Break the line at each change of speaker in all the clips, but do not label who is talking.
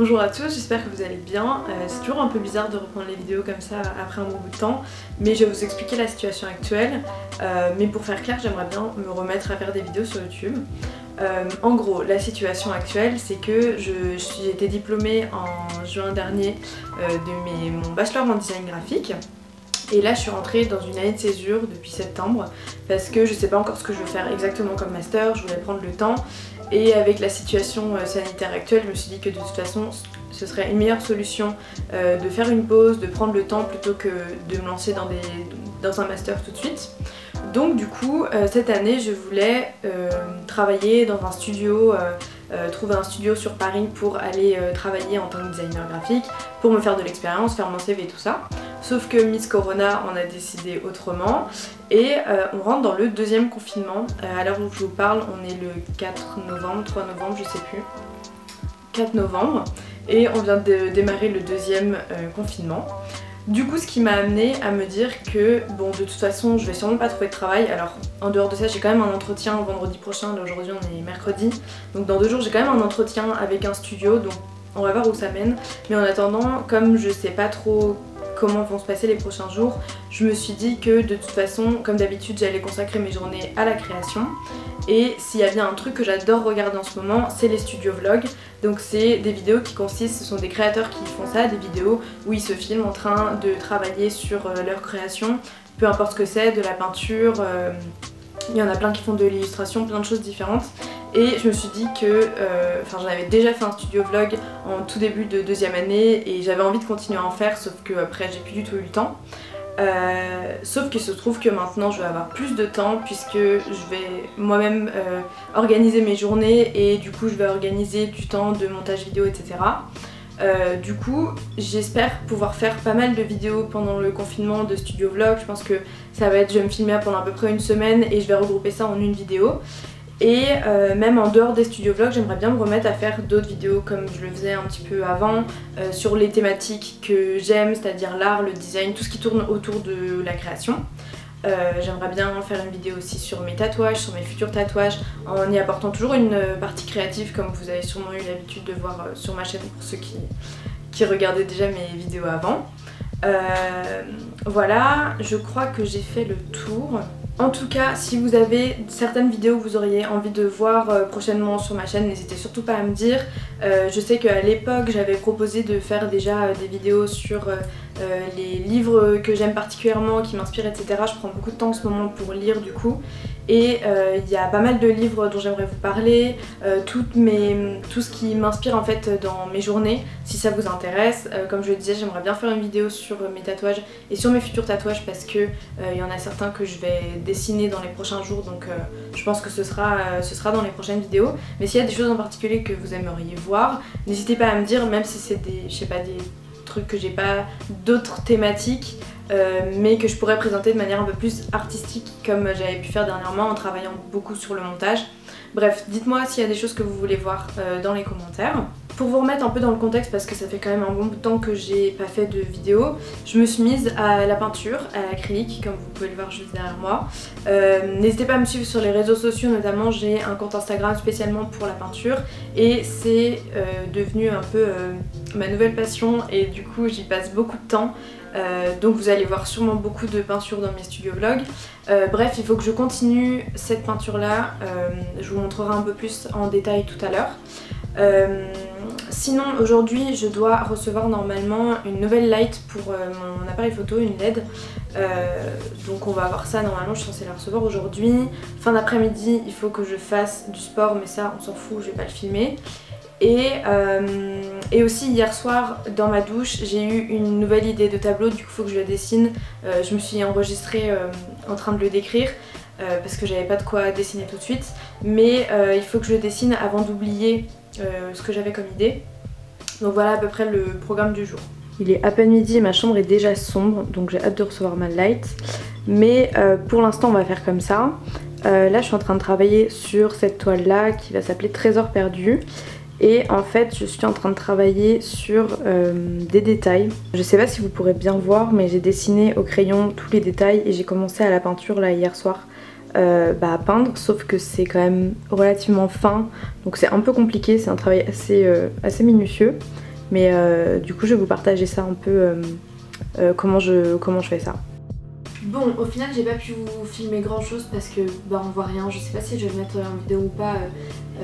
Bonjour à tous, j'espère que vous allez bien. C'est toujours un peu bizarre de reprendre les vidéos comme ça après un bon bout de temps, mais je vais vous expliquer la situation actuelle. Mais pour faire clair, j'aimerais bien me remettre à faire des vidéos sur YouTube. En gros, la situation actuelle, c'est que j'ai été diplômée en juin dernier de mon bachelor en design graphique. Et là je suis rentrée dans une année de césure depuis septembre parce que je sais pas encore ce que je veux faire exactement comme master, je voulais prendre le temps et avec la situation sanitaire actuelle je me suis dit que de toute façon ce serait une meilleure solution de faire une pause, de prendre le temps plutôt que de me lancer dans un master tout de suite. Donc du coup cette année je voulais travailler dans un studio, trouver un studio sur Paris pour aller travailler en tant que designer graphique, pour me faire de l'expérience, faire mon CV et tout ça. Sauf que Miss Corona on a décidé autrement et on rentre dans le deuxième confinement. À l'heure où je vous parle on est le 4 novembre, 3 novembre, je sais plus, 4 novembre et on vient de démarrer le deuxième confinement. Du coup ce qui m'a amené à me dire que bon de toute façon je vais sûrement pas trouver de travail. Alors en dehors de ça j'ai quand même un entretien vendredi prochain, là aujourd'hui on est mercredi, donc dans 2 jours j'ai quand même un entretien avec un studio, donc on va voir où ça mène. Mais en attendant, comme je sais pas trop comment vont se passer les prochains jours, je me suis dit que de toute façon, comme d'habitude, j'allais consacrer mes journées à la création. Et s'il y a bien un truc que j'adore regarder en ce moment, c'est les studio vlogs. Donc c'est des vidéos qui consistent, ce sont des créateurs qui font ça, des vidéos où ils se filment en train de travailler sur leur création, peu importe ce que c'est, de la peinture, il y en a plein qui font de l'illustration, plein de choses différentes. Et je me suis dit que, j'en avais déjà fait un studio vlog en tout début de deuxième année et j'avais envie de continuer à en faire, sauf que après j'ai plus du tout eu le temps. Sauf qu'il se trouve que maintenant je vais avoir plus de temps puisque je vais moi-même organiser mes journées et du coup je vais organiser du temps de montage vidéo, etc. Du coup j'espère pouvoir faire pas mal de vidéos pendant le confinement de studio vlog. Je pense que ça va être, je vais me filmer pendant à peu près une semaine et je vais regrouper ça en une vidéo. Et même en dehors des studio vlogs, j'aimerais bien me remettre à faire d'autres vidéos comme je le faisais un petit peu avant, sur les thématiques que j'aime, c'est-à-dire l'art, le design, tout ce qui tourne autour de la création. J'aimerais bien faire une vidéo aussi sur mes tatouages, sur mes futurs tatouages, en y apportant toujours une partie créative comme vous avez sûrement eu l'habitude de voir sur ma chaîne pour ceux qui regardaient déjà mes vidéos avant. Voilà, je crois que j'ai fait le tour. En tout cas, si vous avez certaines vidéos que vous auriez envie de voir prochainement sur ma chaîne, n'hésitez surtout pas à me dire. Je sais qu'à l'époque, j'avais proposé de faire déjà des vidéos sur les livres que j'aime particulièrement, qui m'inspirent, etc. Je prends beaucoup de temps en ce moment pour lire du coup. Et il y a pas mal de livres dont j'aimerais vous parler, tout ce qui m'inspire en fait dans mes journées, si ça vous intéresse. Comme je le disais, j'aimerais bien faire une vidéo sur mes tatouages et sur mes futurs tatouages parce que il y en a certains que je vais dessiner dans les prochains jours, donc je pense que ce sera dans les prochaines vidéos. Mais s'il y a des choses en particulier que vous aimeriez voir, n'hésitez pas à me dire, même si c'est des, je sais pas, des trucs que j'ai pas, d'autres thématiques. Mais que je pourrais présenter de manière un peu plus artistique comme j'avais pu faire dernièrement en travaillant beaucoup sur le montage. Bref, dites-moi s'il y a des choses que vous voulez voir dans les commentaires. Pour vous remettre un peu dans le contexte, parce que ça fait quand même un bon bout de temps que j'ai pas fait de vidéo, je me suis mise à la peinture, à l'acrylique, comme vous pouvez le voir juste derrière moi. N'hésitez pas à me suivre sur les réseaux sociaux, notamment j'ai un compte Instagram spécialement pour la peinture et c'est devenu un peu ma nouvelle passion et du coup j'y passe beaucoup de temps. Donc vous allez voir sûrement beaucoup de peintures dans mes studio vlogs. Bref, il faut que je continue cette peinture là, je vous montrerai un peu plus en détail tout à l'heure. Sinon aujourd'hui je dois recevoir normalement une nouvelle light pour mon appareil photo, une LED. Donc on va avoir ça normalement, je suis censée la recevoir aujourd'hui. Fin d'après-midi il faut que je fasse du sport, mais ça on s'en fout, je vais pas le filmer. Et aussi hier soir dans ma douche j'ai eu une nouvelle idée de tableau, du coup il faut que je le dessine. Je me suis enregistrée en train de le décrire parce que j'avais pas de quoi dessiner tout de suite. Mais il faut que je le dessine avant d'oublier ce que j'avais comme idée. Donc voilà à peu près le programme du jour. Il est à peine midi et ma chambre est déjà sombre, donc j'ai hâte de recevoir ma light. Mais pour l'instant on va faire comme ça. Là je suis en train de travailler sur cette toile là qui va s'appeler Trésor perdu. Et en fait je suis en train de travailler sur des détails. Je sais pas si vous pourrez bien voir mais j'ai dessiné au crayon tous les détails et j'ai commencé à la peinture là hier soir à peindre, sauf que c'est quand même relativement fin donc c'est un peu compliqué, c'est un travail assez minutieux. Mais du coup je vais vous partager ça un peu, comment je fais ça. Bon, au final j'ai pas pu vous filmer grand chose parce que bah on voit rien. Je sais pas si je vais mettre en vidéo ou pas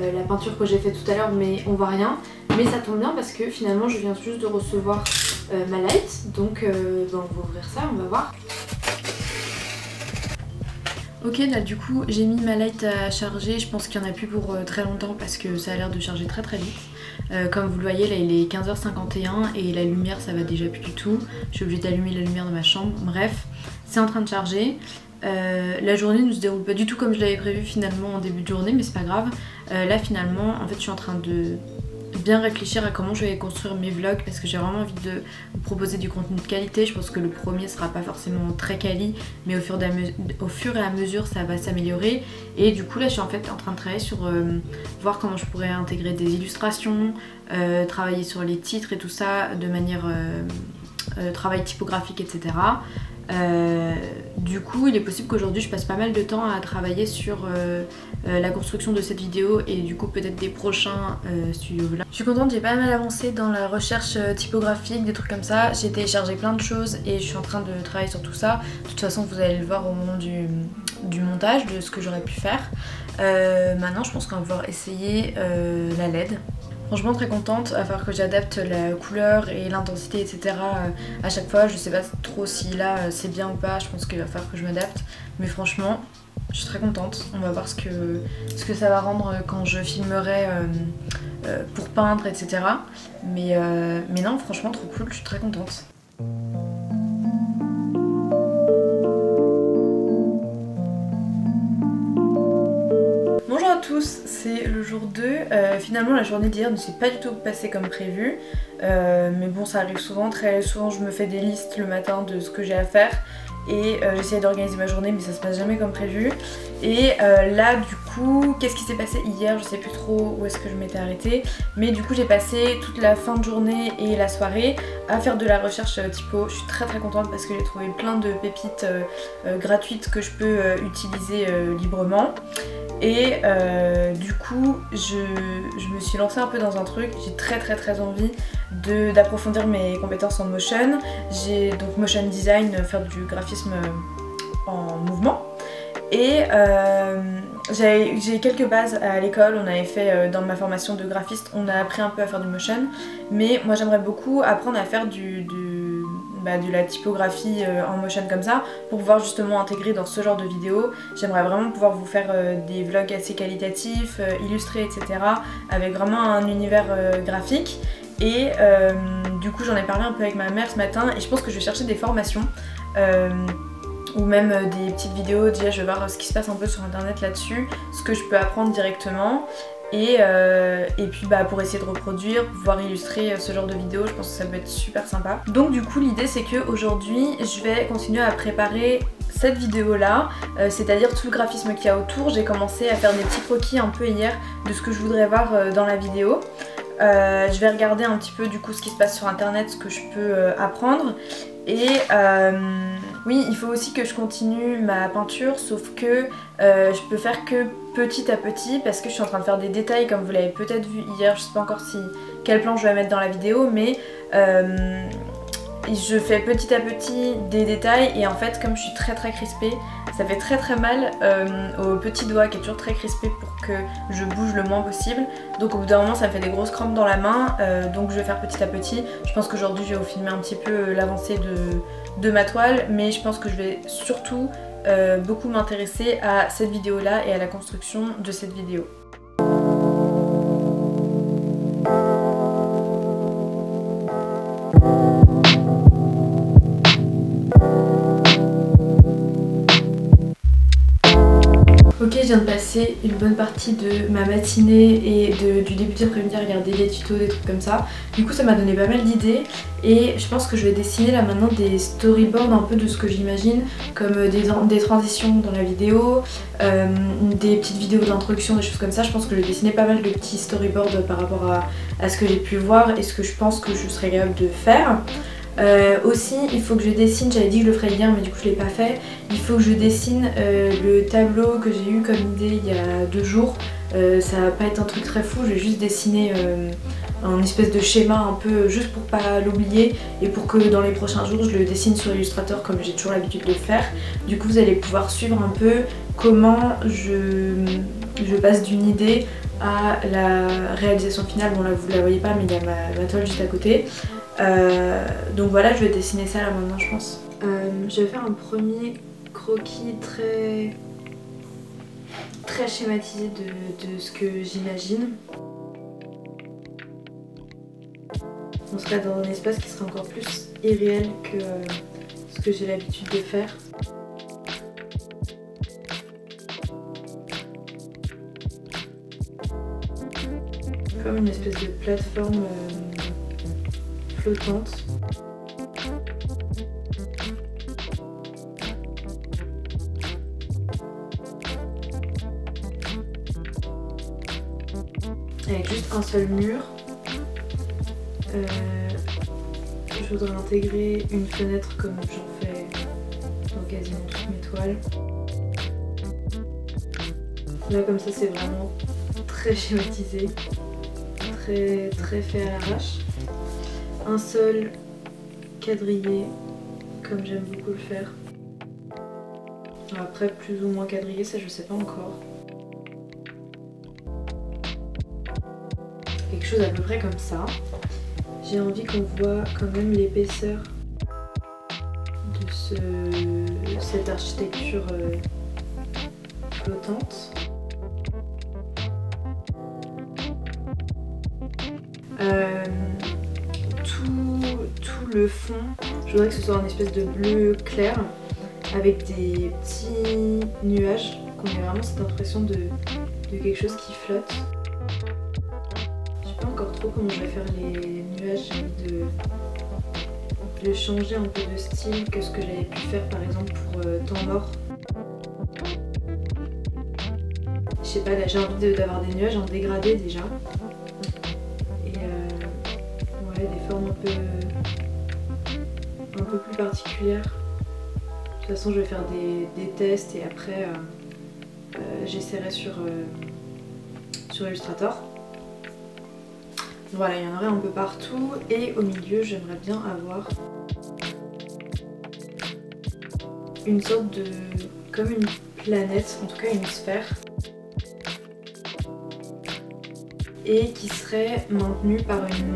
la peinture que j'ai fait tout à l'heure, mais on voit rien. Mais ça tombe bien parce que finalement je viens juste de recevoir ma light. Donc bah, on va ouvrir ça, on va voir. Ok, là du coup j'ai mis ma light à charger. Je pense qu'il n'y en a plus pour très longtemps parce que ça a l'air de charger très très vite. Comme vous le voyez là il est 15h51 et la lumière ça va déjà plus du tout. Je suis obligée d'allumer la lumière de ma chambre. Bref, c'est en train de charger. La journée ne se déroule pas du tout comme je l'avais prévu finalement en début de journée, mais c'est pas grave. Là finalement en fait je suis en train de bien réfléchir à comment je vais construire mes vlogs parce que j'ai vraiment envie de vous proposer du contenu de qualité. Je pense que le premier sera pas forcément très quali, mais au fur et à mesure ça va s'améliorer. Et du coup là je suis en fait en train de travailler sur voir comment je pourrais intégrer des illustrations, travailler sur les titres et tout ça de manière travail typographique, etc. Du coup il est possible qu'aujourd'hui je passe pas mal de temps à travailler sur la construction de cette vidéo et du coup peut-être des prochains studio vlogs. Je suis contente, j'ai pas mal avancé dans la recherche typographique, des trucs comme ça. J'ai téléchargé plein de choses et je suis en train de travailler sur tout ça. De toute façon vous allez le voir au moment du montage de ce que j'aurais pu faire. Maintenant je pense qu'on va pouvoir essayer la LED. Franchement très contente, à falloir que j'adapte la couleur et l'intensité etc. à chaque fois. Je sais pas trop si là c'est bien ou pas, je pense qu'il va falloir que je m'adapte. Mais franchement, je suis très contente. On va voir ce que ça va rendre quand je filmerai pour peindre etc. Mais non, franchement trop cool, je suis très contente. Bonjour à tous, c'est le jour 2. Finalement la journée d'hier ne s'est pas du tout passée comme prévu. Mais bon ça arrive souvent, très souvent je me fais des listes le matin de ce que j'ai à faire. Et j'essaie d'organiser ma journée mais ça se passe jamais comme prévu. Et là du coup, qu'est-ce qui s'est passé hier? Je sais plus trop où est-ce que je m'étais arrêtée. Mais du coup j'ai passé toute la fin de journée et la soirée à faire de la recherche typo. Je suis très très contente parce que j'ai trouvé plein de pépites gratuites que je peux utiliser librement. Et du coup je me suis lancée un peu dans un truc. J'ai très envie d'approfondir mes compétences en motion. J'ai donc motion design, faire du graphisme en mouvement. Et j'ai quelques bases à l'école. On avait fait dans ma formation de graphiste, on a appris un peu à faire du motion. Mais moi j'aimerais beaucoup apprendre à faire de la typographie en motion comme ça pour pouvoir justement intégrer dans ce genre de vidéos. J'aimerais vraiment pouvoir vous faire des vlogs assez qualitatifs, illustrés etc. avec vraiment un univers graphique. Et du coup j'en ai parlé un peu avec ma mère ce matin et je pense que je vais chercher des formations ou même des petites vidéos. Déjà je vais voir ce qui se passe un peu sur internet là-dessus, ce que je peux apprendre directement. Et puis bah, pour essayer de reproduire, pouvoir illustrer ce genre de vidéo, je pense que ça peut être super sympa. Donc du coup l'idée c'est qu'aujourd'hui je vais continuer à préparer cette vidéo là, c'est-à-dire tout le graphisme qu'il y a autour. J'ai commencé à faire des petits croquis un peu hier de ce que je voudrais voir dans la vidéo. Je vais regarder un petit peu du coup ce qui se passe sur internet, ce que je peux apprendre. Et oui, il faut aussi que je continue ma peinture, sauf que je peux faire que petit à petit parce que je suis en train de faire des détails comme vous l'avez peut-être vu hier. Je sais pas encore quel plan je vais mettre dans la vidéo, mais je fais petit à petit des détails et en fait comme je suis très crispée, ça fait très mal au petit doigt qui est toujours très crispé pour que je bouge le moins possible. Donc au bout d'un moment ça me fait des grosses crampes dans la main, donc je vais faire petit à petit. Je pense qu'aujourd'hui je vais vous filmer un petit peu l'avancée de ma toile, mais je pense que je vais surtout beaucoup m'intéresser à cette vidéo là et à la construction de cette vidéo. Ok, je viens de passer une bonne partie de ma matinée et du début d'après-midi à regarder des tutos, des trucs comme ça. Du coup ça m'a donné pas mal d'idées et je pense que je vais dessiner là maintenant des storyboards un peu de ce que j'imagine, comme des transitions dans la vidéo, des petites vidéos d'introduction, des choses comme ça. Je pense que je vais dessiner pas mal de petits storyboards par rapport à ce que j'ai pu voir et ce que je pense que je serais capable de faire. Aussi il faut que je dessine, j'avais dit que je le ferais hier mais du coup je l'ai pas fait, il faut que je dessine le tableau que j'ai eu comme idée il y a 2 jours. Ça va pas être un truc très fou, je vais juste dessiner un espèce de schéma un peu juste pour pas l'oublier et pour que dans les prochains jours je le dessine sur Illustrator comme j'ai toujours l'habitude de le faire. Du coup vous allez pouvoir suivre un peu comment je passe d'une idée à la réalisation finale. Bon là vous la voyez pas mais il y a ma toile juste à côté. Donc voilà, je vais dessiner ça là maintenant je pense. Je vais faire un premier croquis très schématisé de ce que j'imagine. On serait dans un espace qui serait encore plus irréel que ce que j'ai l'habitude de faire. Comme une espèce de plateforme flottante. Avec juste un seul mur. Je voudrais intégrer une fenêtre comme j'en fais dans quasiment toutes mes toiles. Là comme ça c'est vraiment très schématisé, très fait à l'arrache. Un seul quadrillé comme j'aime beaucoup le faire. Après plus ou moins quadrillé, ça je sais pas encore. Quelque chose à peu près comme ça. J'ai envie qu'on voit quand même l'épaisseur de cette architecture flottante. Tout le fond, je voudrais que ce soit une espèce de bleu clair avec des petits nuages, qu'on ait vraiment cette impression de quelque chose qui flotte. Je sais pas encore trop comment je vais faire les nuages, j'ai envie de changer un peu de style que ce que j'avais pu faire par exemple pour Temps mort. Je sais pas, là j'ai envie d'avoir des nuages en dégradé déjà. Et ouais, des formes un peu plus particulières. De toute façon je vais faire des tests et après j'essaierai sur Illustrator. Voilà, il y en aurait un peu partout et au milieu j'aimerais bien avoir une sorte de... comme une planète, en tout cas une sphère, et qui serait maintenue par une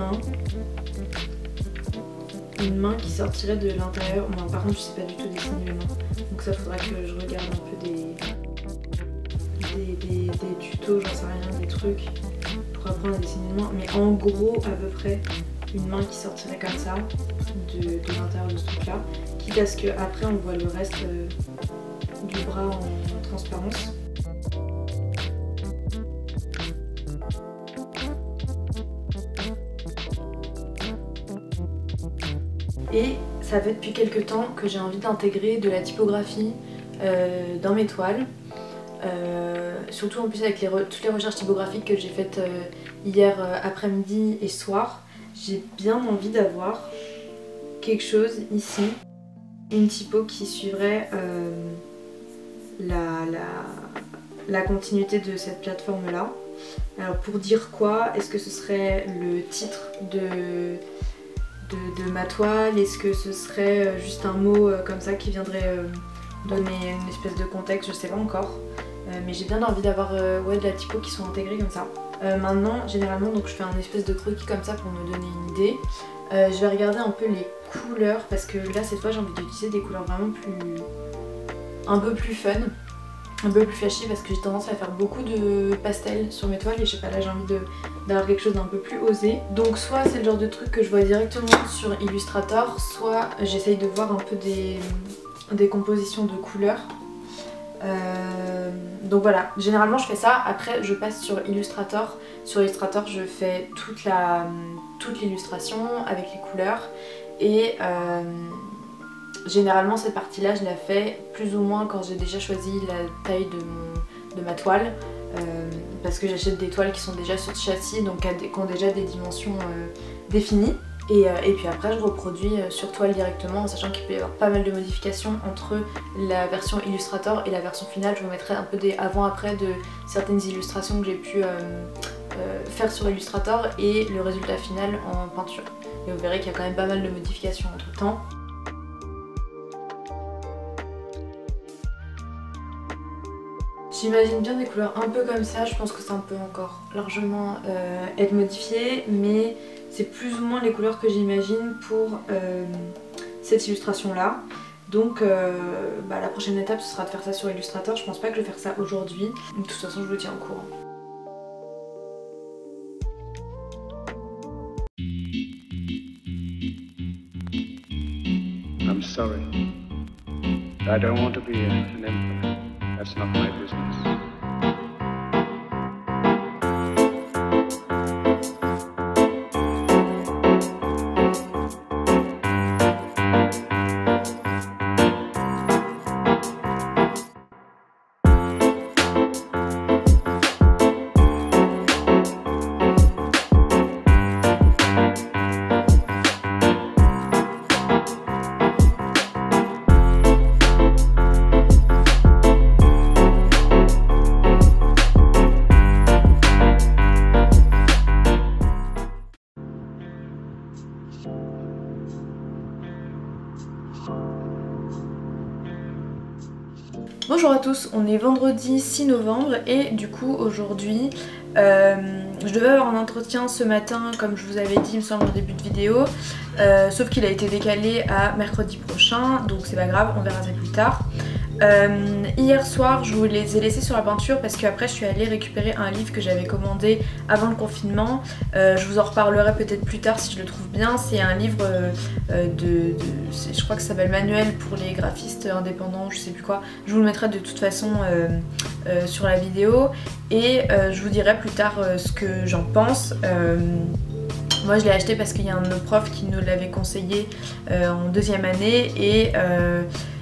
main qui sortirait de l'intérieur. Bon, par contre je sais pas du tout dessiner les mains, donc ça faudra que je regarde un peu des tutos, j'en sais rien, des trucs pour apprendre à dessiner une main, mais en gros à peu près une main qui sortirait comme ça de l'intérieur de ce truc là, quitte à ce qu'après on voit le reste du bras en transparence. Et ça fait depuis quelques temps que j'ai envie d'intégrer de la typographie dans mes toiles. Surtout en plus avec toutes les recherches typographiques que j'ai faites hier après-midi et soir, j'ai bien envie d'avoir quelque chose ici, une typo qui suivrait la continuité de cette plateforme là. Alors pour dire quoi, est-ce que ce serait le titre de ma toile, est-ce que ce serait juste un mot comme ça qui viendrait donner une espèce de contexte, je sais pas encore. Mais j'ai bien envie d'avoir ouais, de la typo qui sont intégrées comme ça. Maintenant, généralement, donc je fais un espèce de croquis comme ça pour me donner une idée. Je vais regarder un peu les couleurs parce que là, cette fois, j'ai envie d'utiliser des couleurs vraiment un peu plus fun, un peu plus flashy parce que j'ai tendance à faire beaucoup de pastels sur mes toiles et je sais pas, là j'ai envie d'avoir quelque chose d'un peu plus osé. Donc soit c'est le genre de truc que je vois directement sur Illustrator, soit j'essaye de voir un peu des compositions de couleurs. Donc voilà, généralement je fais ça, après je passe sur Illustrator. Sur Illustrator je fais toute l'illustration avec les couleurs et généralement cette partie là je la fais plus ou moins quand j'ai déjà choisi la taille de ma toile parce que j'achète des toiles qui sont déjà sur châssis donc qui ont déjà des dimensions définies. Et puis après je reproduis sur toile directement, en sachant qu'il peut y avoir pas mal de modifications entre la version Illustrator et la version finale. Je vous mettrai un peu des avant-après de certaines illustrations que j'ai pu faire sur Illustrator et le résultat final en peinture. Et vous verrez qu'il y a quand même pas mal de modifications entre temps. J'imagine bien des couleurs un peu comme ça, je pense que ça peut encore largement être modifié, mais c'est plus ou moins les couleurs que j'imagine pour cette illustration là. Donc la prochaine étape ce sera de faire ça sur Illustrator. Je pense pas que je vais faire ça aujourd'hui, de toute façon je vous tiens au courant.
I'm sorry. I don't want to be an emperor. That's not my business.
Bonjour à tous, on est vendredi 6 novembre et du coup aujourd'hui je devais avoir un entretien ce matin comme je vous avais dit il me semble en début de vidéo, sauf qu'il a été décalé à mercredi prochain, donc c'est pas grave, on verra ça plus tard. Hier soir je vous les ai laissés sur la peinture parce qu'après je suis allée récupérer un livre que j'avais commandé avant le confinement. Je vous en reparlerai peut-être plus tard si je le trouve bien. C'est un livre je crois que ça s'appelle Manuel pour les graphistes indépendants, je sais plus quoi. Je vous le mettrai de toute façon sur la vidéo et je vous dirai plus tard ce que j'en pense. Moi je l'ai acheté parce qu'il y a un de nos profs qui nous l'avait conseillé en deuxième année et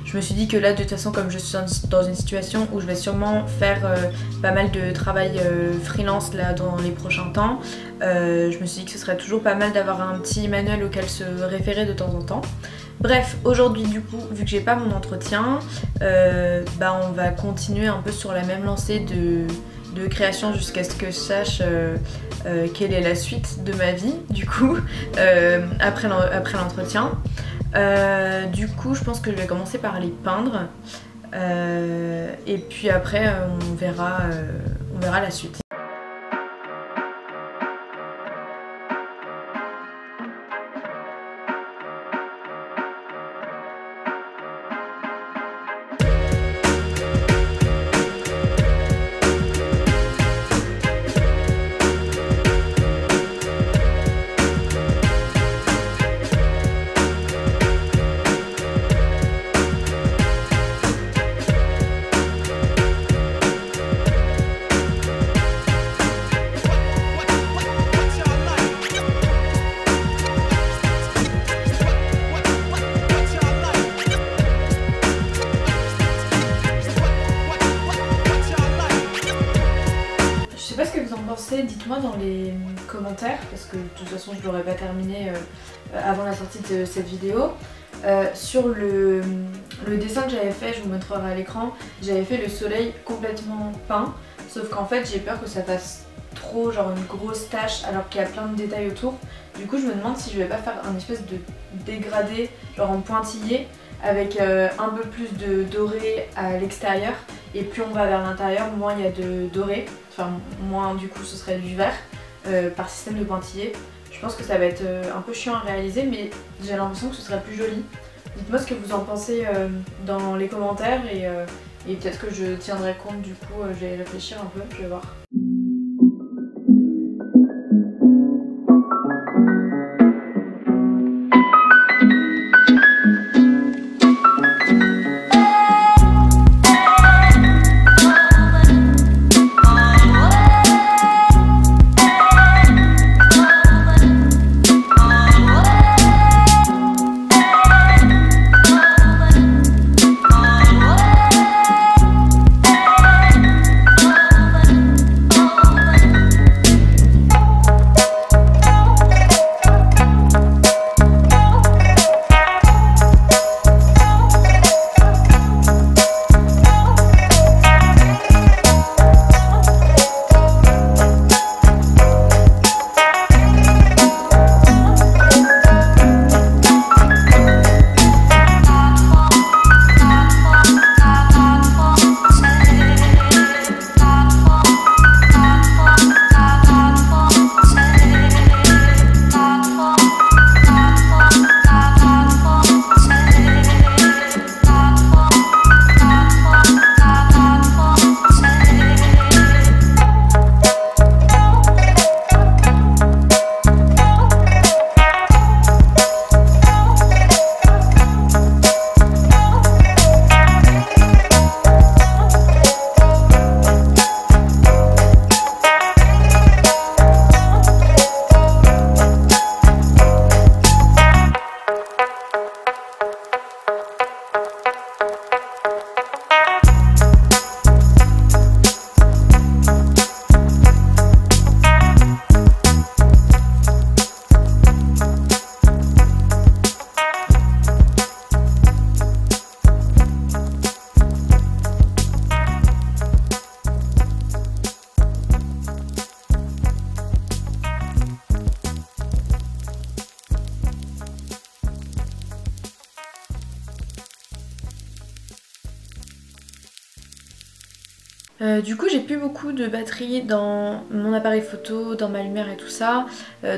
je me suis dit que là de toute façon comme je suis dans une situation où je vais sûrement faire pas mal de travail freelance là dans les prochains temps, je me suis dit que ce serait toujours pas mal d'avoir un petit manuel auquel se référer de temps en temps. Bref, aujourd'hui du coup, vu que j'ai pas mon entretien, on va continuer un peu sur la même lancée de création jusqu'à ce que je sache quelle est la suite de ma vie du coup après l'entretien. Du coup je pense que je vais commencer par les peindre et puis après on verra la suite. Dites-moi dans les commentaires, parce que de toute façon je l'aurais pas terminé avant la sortie de cette vidéo. Sur le dessin que j'avais fait, je vous montrerai à l'écran, j'avais fait le soleil complètement peint, sauf qu'en fait j'ai peur que ça fasse trop genre une grosse tache alors qu'il y a plein de détails autour. Du coup je me demande si je vais pas faire un espèce de dégradé genre en pointillé avec un peu plus de doré à l'extérieur, et plus on va vers l'intérieur moins il y a de doré, enfin moins du coup ce serait du vert par système de pointillé. Je pense que ça va être un peu chiant à réaliser, mais j'ai l'impression que ce serait plus joli. Dites-moi ce que vous en pensez dans les commentaires et peut-être que je tiendrai compte du coup, je vais réfléchir un peu, je vais voir. Du coup j'ai plus beaucoup de batterie dans mon appareil photo, dans ma lumière et tout ça,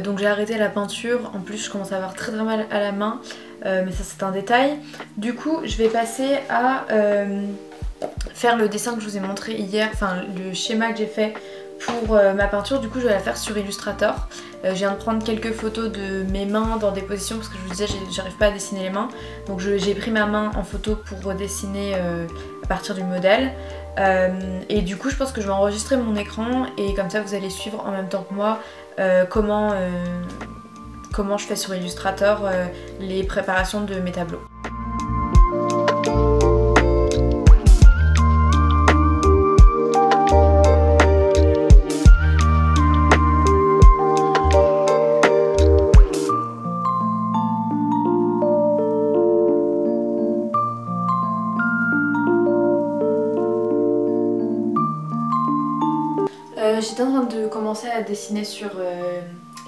donc j'ai arrêté la peinture. En plus je commence à avoir très mal à la main, mais ça c'est un détail. Du coup je vais passer à faire le dessin que je vous ai montré hier, enfin le schéma que j'ai fait pour ma peinture. Du coup je vais la faire sur Illustrator. Je viens de prendre quelques photos de mes mains dans des positions parce que je vous disais j'arrive pas à dessiner les mains, donc j'ai pris ma main en photo pour redessiner à partir du modèle. Et du coup je pense que je vais enregistrer mon écran et comme ça vous allez suivre en même temps que moi comment je fais sur Illustrator les préparations de mes tableaux. J'étais en train de commencer à dessiner sur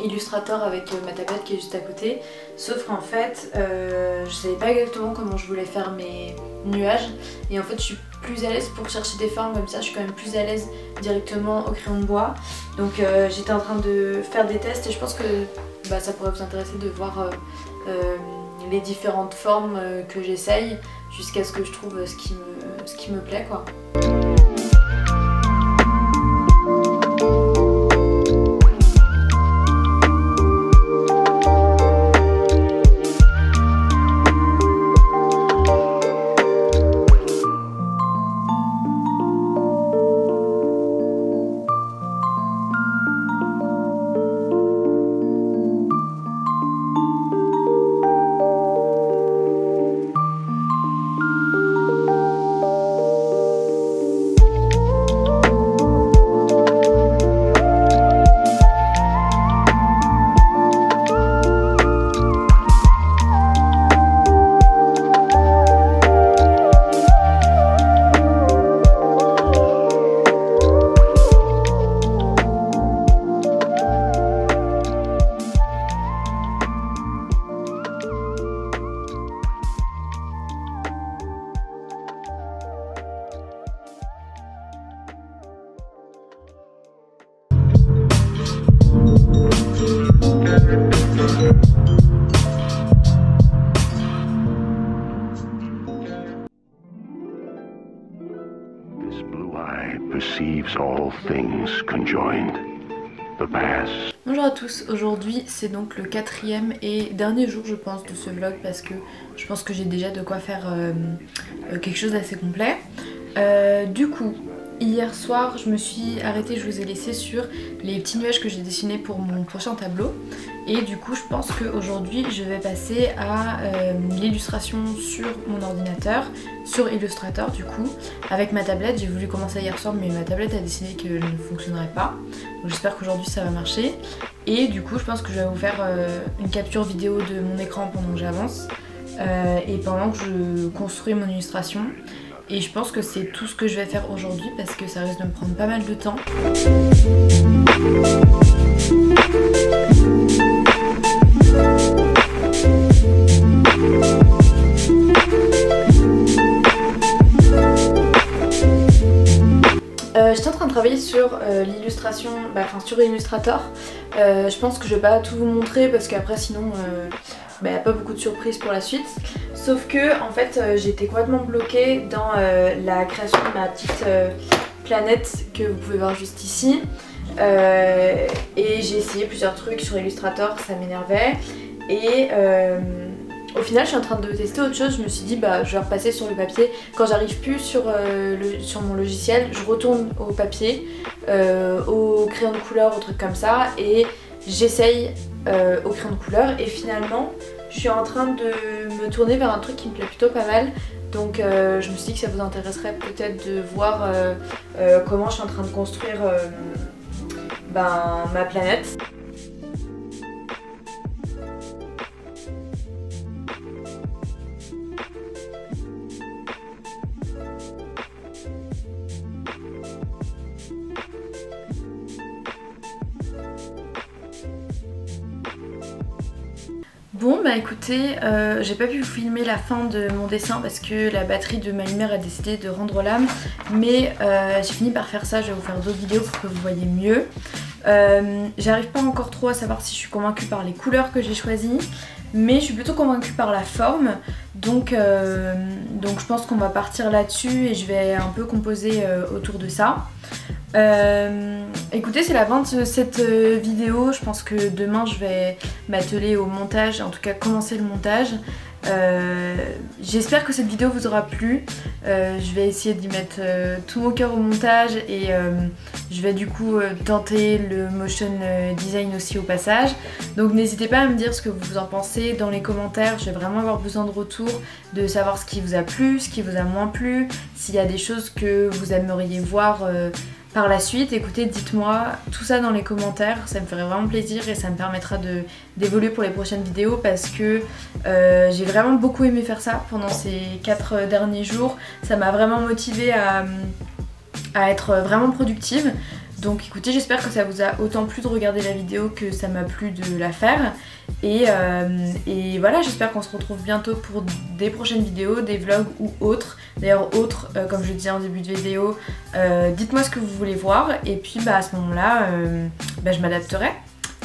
Illustrator avec ma tablette qui est juste à côté, sauf qu'en fait je savais pas exactement comment je voulais faire mes nuages et en fait je suis plus à l'aise pour chercher des formes comme ça, je suis quand même plus à l'aise directement au crayon de bois, donc j'étais en train de faire des tests et je pense que ça pourrait vous intéresser de voir les différentes formes que j'essaye jusqu'à ce que je trouve ce qui me plaît quoi.
Perceives all things conjoined, the past.
Bonjour à tous, aujourd'hui c'est donc le 4e et dernier jour je pense de ce vlog parce que je pense que j'ai déjà de quoi faire quelque chose d'assez complet. Du coup hier soir je me suis arrêtée, je vous ai laissé sur les petits nuages que j'ai dessinés pour mon prochain tableau et du coup je pense qu'aujourd'hui je vais passer à l'illustration sur mon ordinateur, sur Illustrator du coup, avec ma tablette. J'ai voulu commencer hier soir mais ma tablette a décidé qu'elle ne fonctionnerait pas, donc j'espère qu'aujourd'hui ça va marcher et du coup je pense que je vais vous faire une capture vidéo de mon écran pendant que j'avance et pendant que je construis mon illustration. Et je pense que c'est tout ce que je vais faire aujourd'hui parce que ça risque de me prendre pas mal de temps. J'étais en train de travailler sur l'illustration, sur Illustrator. Je pense que je vais pas tout vous montrer parce qu'après sinon il n'y a pas beaucoup de surprises pour la suite. Sauf que en fait j'étais complètement bloquée dans la création de ma petite planète que vous pouvez voir juste ici. Et j'ai essayé plusieurs trucs sur Illustrator, ça m'énervait. Et au final je suis en train de tester autre chose, je me suis dit je vais repasser sur le papier. Quand j'arrive plus sur mon logiciel, je retourne au papier, au crayon de couleur, au truc comme ça, et j'essaye au crayon de couleur. Et finalement je suis en train de me tourner vers un truc qui me plaît plutôt pas mal. Donc je me suis dit que ça vous intéresserait peut-être de voir comment je suis en train de construire ma planète. Bon bah écoutez, j'ai pas pu vous filmer la fin de mon dessin parce que la batterie de ma lumière a décidé de rendre l'âme, mais j'ai fini par faire ça. Je vais vous faire d'autres vidéos pour que vous voyez mieux. J'arrive pas encore trop à savoir si je suis convaincue par les couleurs que j'ai choisies, mais je suis plutôt convaincue par la forme, donc je pense qu'on va partir là-dessus et je vais un peu composer autour de ça. Écoutez, c'est la fin de cette vidéo. Je pense que demain je vais m'atteler au montage, en tout cas commencer le montage. J'espère que cette vidéo vous aura plu. Je vais essayer d'y mettre tout mon cœur au montage et je vais du coup tenter le motion design aussi au passage. Donc n'hésitez pas à me dire ce que vous en pensez dans les commentaires. Je vais vraiment avoir besoin de retour, de savoir ce qui vous a plu, ce qui vous a moins plu, s'il y a des choses que vous aimeriez voir par la suite. Écoutez, dites-moi tout ça dans les commentaires, ça me ferait vraiment plaisir et ça me permettra d'évoluer pour les prochaines vidéos parce que j'ai vraiment beaucoup aimé faire ça pendant ces 4 derniers jours. Ça m'a vraiment motivée à être vraiment productive. Donc écoutez, j'espère que ça vous a autant plu de regarder la vidéo que ça m'a plu de la faire. Et voilà, j'espère qu'on se retrouve bientôt pour des prochaines vidéos, des vlogs ou autres. D'ailleurs autres, comme je le disais en début de vidéo, dites-moi ce que vous voulez voir. Et puis à ce moment-là, je m'adapterai.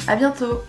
À bientôt!